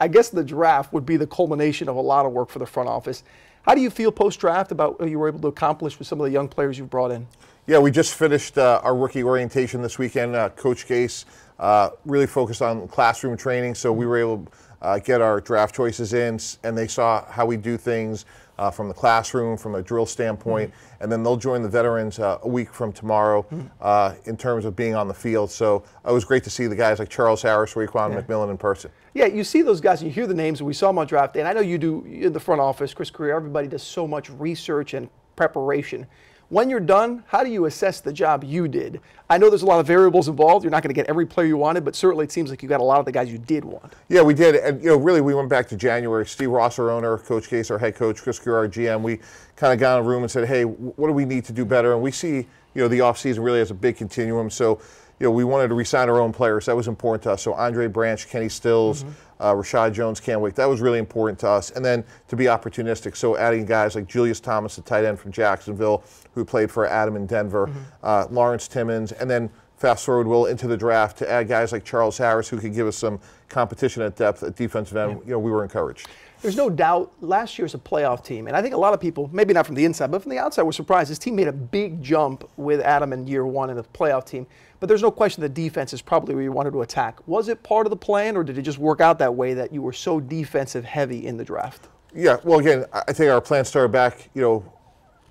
I guess the draft would be the culmination of a lot of work for the front office. How do you feel post-draft about what you were able to accomplish with some of the young players you've brought in? Yeah, we just finished our rookie orientation this weekend. Coach Gase really focused on classroom training, so we were able to get our draft choices in, and they saw how we do things from the classroom, from a drill standpoint, and then they'll join the veterans a week from tomorrow in terms of being on the field. So it was great to see the guys like Charles Harris, Raekwon McMillan in person. Yeah, you see those guys and you hear the names, and we saw them on draft day, and I know you do in the front office, Chris Career, everybody does so much research and preparation. When you're done, how do you assess the job you did? I know there's a lot of variables involved. You're not going to get every player you wanted, but certainly it seems like you got a lot of the guys you did want. Yeah, we did. And, really, we went back to January. Steve Ross, our owner, Coach Gase, our head coach, Chris Career, our GM, we kind of got in a room and said, hey, what do we need to do better? And we see, the offseason really as a big continuum. So, we wanted to re-sign our own players. That was important to us. So Andre Branch, Kenny Stills, Rashad Jones, Cam Wake, that was really important to us. And then to be opportunistic. So adding guys like Julius Thomas, the tight end from Jacksonville, who played for Adam in Denver, Lawrence Timmons, and then fast forward, Will, into the draft to add guys like Charles Harris, who could give us some competition at depth at defensive end. We were encouraged. There's no doubt last year's a playoff team, and I think a lot of people, maybe not from the inside, but from the outside, were surprised. This team made a big jump with Adam in year one in a playoff team, but there's no question the defense is probably where you wanted to attack. Was it part of the plan, or did it just work out that way that you were so defensive heavy in the draft? Yeah, well, again, I think our plan started back,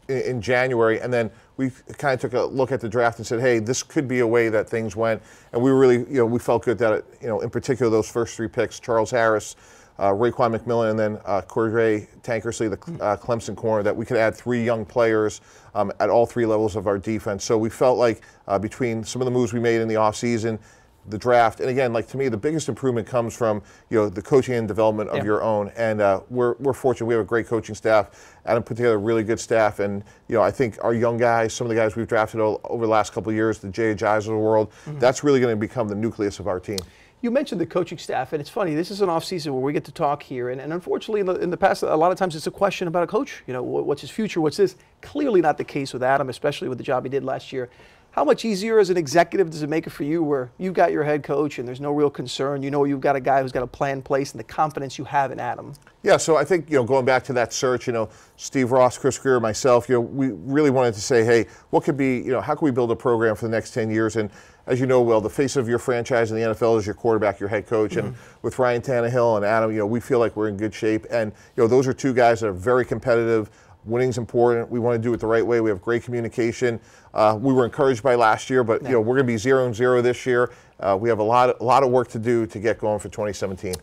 in January, and then we kind of took a look at the draft and said, hey, this could be a way that things went, and we really, we felt good that, in particular, those first three picks, Charles Harris, Raekwon McMillan, and then Cordray Tankersley, the Clemson corner, that we could add three young players at all three levels of our defense. So we felt like between some of the moves we made in the offseason, the draft, and again, like to me, the biggest improvement comes from the coaching and development of your own. And we're fortunate; we have a great coaching staff. Adam put together a really good staff, and I think our young guys, some of the guys we've drafted over the last couple of years, the Jay Ajayi of the world, that's really going to become the nucleus of our team. You mentioned the coaching staff, and it's funny, this is an off-season where we get to talk here, and unfortunately in the past, a lot of times it's a question about a coach. What's his future, what's this? Clearly not the case with Adam, especially with the job he did last year. How much easier as an executive does it make it for you where you've got your head coach and there's no real concern, you've got a guy who's got a plan in place and the confidence you have in Adam? Yeah, so I think, going back to that search, Steve Ross, Chris Greer, myself, we really wanted to say, hey, what could be, how can we build a program for the next 10 years? And as you know, Will, the face of your franchise in the NFL is your quarterback, your head coach. And with Ryan Tannehill and Adam, we feel like we're in good shape. And, those are two guys that are very competitive. Winning's important. We want to do it the right way. We have great communication. We were encouraged by last year, but we're going to be 0-0 this year. We have a lot of work to do to get going for 2017.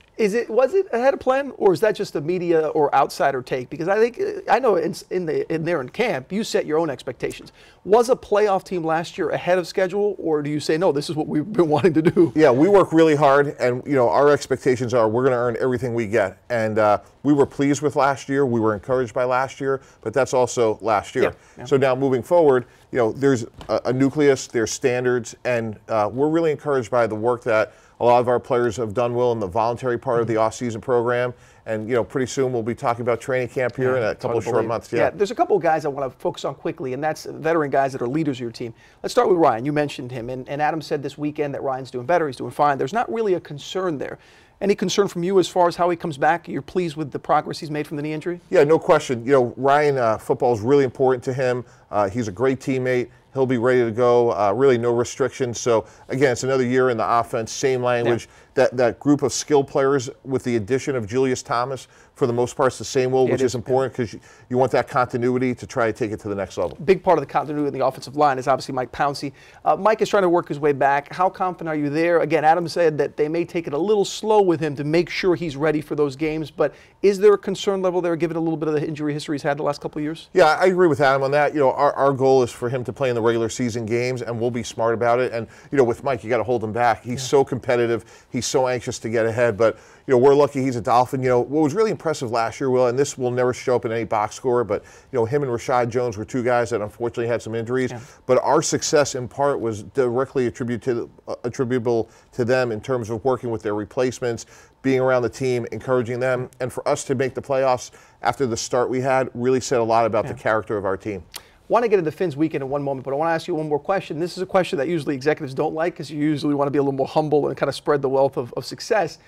Was it ahead of plan, or is that just a media or outsider take? Because I know in camp you set your own expectations. Was a playoff team last year ahead of schedule, or do you say no? This is what we've been wanting to do. Yeah, we work really hard, and our expectations are we're going to earn everything we get. And we were pleased with last year. We were encouraged by last year, but that's also last year. Yeah. So now moving forward, there's a nucleus, there's standards, and we're really encouraged by the work that a lot of our players have done, Will, in the voluntary part of the off-season program. And, pretty soon we'll be talking about training camp here in a couple of short months. Yeah, there's a couple of guys I want to focus on quickly, and that's veteran guys that are leaders of your team. Let's start with Ryan. You mentioned him, and Adam said this weekend that Ryan's doing better, he's doing fine. There's not really a concern there. Any concern from you as far as how he comes back? You're pleased with the progress he's made from the knee injury? Yeah, no question. Ryan, football is really important to him. He's a great teammate. He'll be ready to go, really no restrictions. So, again, it's another year in the offense, same language. Yeah. That group of skilled players with the addition of Julius Thomas, for the most part, it's the same, Will, which is important because you want that continuity to try to take it to the next level. Big part of the continuity in the offensive line is obviously Mike Pouncey. Mike is trying to work his way back. How confident are you there? Again, Adam said that they may take it a little slow with him to make sure he's ready for those games, but is there a concern level there given a little bit of the injury history he's had the last couple of years? Yeah, I agree with Adam on that. Our goal is for him to play in the regular season games, and we'll be smart about it. And, with Mike, you got to hold him back. He's so competitive. He's so anxious to get ahead, but we're lucky he's a Dolphin. What was really impressive last year, Will, and this will never show up in any box score, but him and Rashad Jones were two guys that unfortunately had some injuries. Yeah. But our success in part was directly attributable to them in terms of working with their replacements, being around the team, encouraging them, and for us to make the playoffs after the start we had really said a lot about the character of our team. I want to get into Finn's weekend in one moment, but I want to ask you one more question. This is a question that usually executives don't like because you usually want to be a little more humble and kind of spread the wealth of success.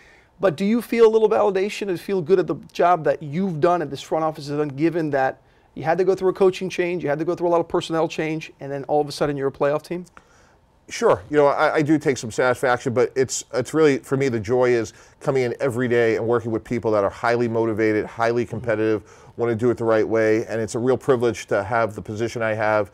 But do you feel a little validation and feel good at the job that you've done and this front office has done, given that you had to go through a coaching change, you had to go through a lot of personnel change, and then all of a sudden you're a playoff team? Sure. I do take some satisfaction, but it's really, for me, the joy is coming in every day and working with people that are highly motivated, highly competitive, want to do it the right way, and it's a real privilege to have the position I have.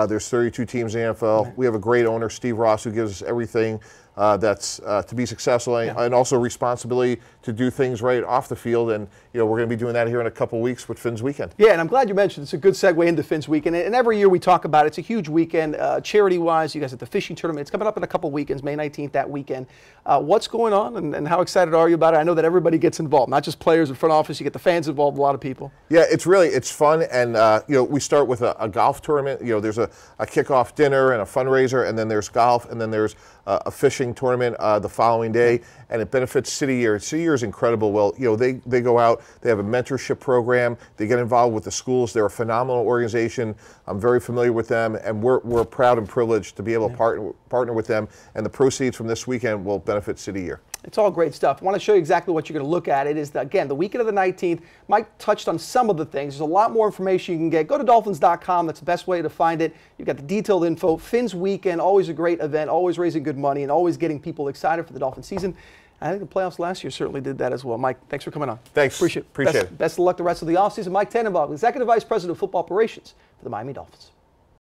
There's 32 teams in the NFL. We have a great owner, Steve Ross, who gives us everything that's to be successful, and also responsibility to do things right off the field. And we're going to be doing that here in a couple weeks with Finn's Weekend. Yeah, and I'm glad you mentioned it's a good segue into Finn's Weekend. And every year we talk about it. It's a huge weekend, charity-wise. You guys at the fishing tournament. It's coming up in a couple weekends, May 19th, that weekend. What's going on, and how excited are you about it? I know that everybody gets involved, not just players in front office. You get the fans involved, a lot of people. Yeah, it's fun, and we start with a golf tournament. There's a kickoff dinner and a fundraiser, and then there's golf, and then there's a fishing tournament the following day, and it benefits City Year. City Year is incredible. Well, they go out, they have a mentorship program, they get involved with the schools. They're a phenomenal organization. I'm very familiar with them, and we're proud and privileged to be able to partner with them, and the proceeds from this weekend will benefit City Year. It's all great stuff. I want to show you exactly what you're going to look at. It is, again, the weekend of the 19th. Mike touched on some of the things. There's a lot more information you can get. Go to dolphins.com. That's the best way to find it. You've got the detailed info. Finn's Weekend, always a great event, always raising good money, and always getting people excited for the Dolphin season. I think the playoffs last year certainly did that as well. Mike, thanks for coming on. Thanks. Appreciate it. Best of luck the rest of the offseason. Mike Tannenbaum, Executive Vice President of Football Operations for the Miami Dolphins.